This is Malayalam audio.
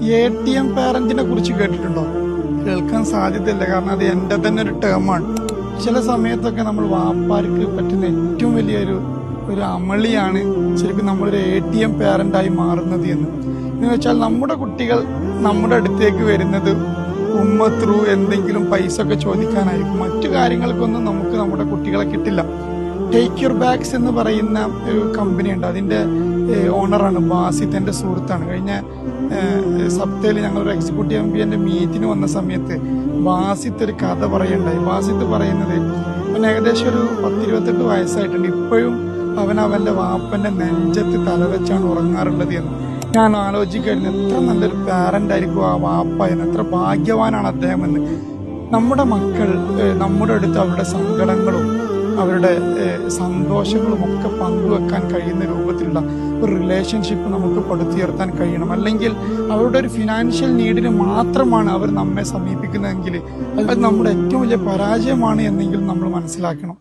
ATM പാരന്റിനെ കുറിച്ച് കേട്ടിട്ടുണ്ടോ? കേൾക്കാൻ സാധ്യതയില്ല, കാരണം അത് എൻ്റെ തന്നെ ഒരു ടേമാണ്. ചില സമയത്തൊക്കെ നമ്മൾ വാപ്പാർക്ക് പറ്റുന്ന ഏറ്റവും വലിയൊരു അമളിയാണ് ശരിക്കും നമ്മളൊരു ATM പാരന്റായി മാറുന്നത് എന്ന് വെച്ചാൽ നമ്മുടെ കുട്ടികൾ നമ്മുടെ അടുത്തേക്ക് വരുന്നത് ഉമ്മ ത്രൂ എന്തെങ്കിലും പൈസ ഒക്കെ ചോദിക്കാനായിരിക്കും. മറ്റു കാര്യങ്ങൾക്കൊന്നും നമുക്ക് നമ്മുടെ കുട്ടികളെ കിട്ടില്ല. ടേക്ക് യുവർ ബാഗ്സ് എന്ന് പറയുന്ന ഒരു കമ്പനി ഉണ്ട്, അതിന്റെ ഓണറാണ് ബാസിത്ത്, എൻ്റെ സുഹൃത്താണ്. കഴിഞ്ഞ സപ്തയിൽ ഞങ്ങളൊരു എക്സിക്യൂട്ടീവ് MBA മീറ്റിന് വന്ന സമയത്ത് ബാസിത്ത് ഒരു കഥ പറയുണ്ടായി. ബാസിത്ത് പറയുന്നത് അവൻ ഏകദേശം ഒരു 10-28 വയസ്സായിട്ടുണ്ട്, ഇപ്പോഴും അവന്റെ വാപ്പന്റെ നെഞ്ചത്ത് തലവെച്ചാണ് ഉറങ്ങാറുള്ളത് എന്ന്. ഞാൻ ആലോചിക്കായിരുന്നു, എത്ര നല്ലൊരു പാരന്റ് ആയിരിക്കും ആ വാപ്പ എന്ന്, എത്ര ഭാഗ്യവാനാണ് അദ്ദേഹം എന്ന്. നമ്മുടെ മക്കൾ നമ്മുടെ അടുത്ത് അവരുടെ സങ്കടങ്ങളും അവരുടെ സന്തോഷങ്ങളും ഒക്കെ പങ്കുവെക്കാൻ കഴിയുന്ന രൂപത്തിലുള്ള ഒരു റിലേഷൻഷിപ്പ് നമുക്ക് പടുത്തുയർത്താൻ കഴിയണം. അല്ലെങ്കിൽ അവരുടെ ഒരു ഫിനാൻഷ്യൽ നീഡിന് മാത്രമാണ് അവർ നമ്മെ സമീപിക്കുന്നതെങ്കിൽ അത് നമ്മുടെ ഏറ്റവും വലിയ പരാജയമാണ് എന്നെങ്കിലും നമ്മൾ മനസ്സിലാക്കണം.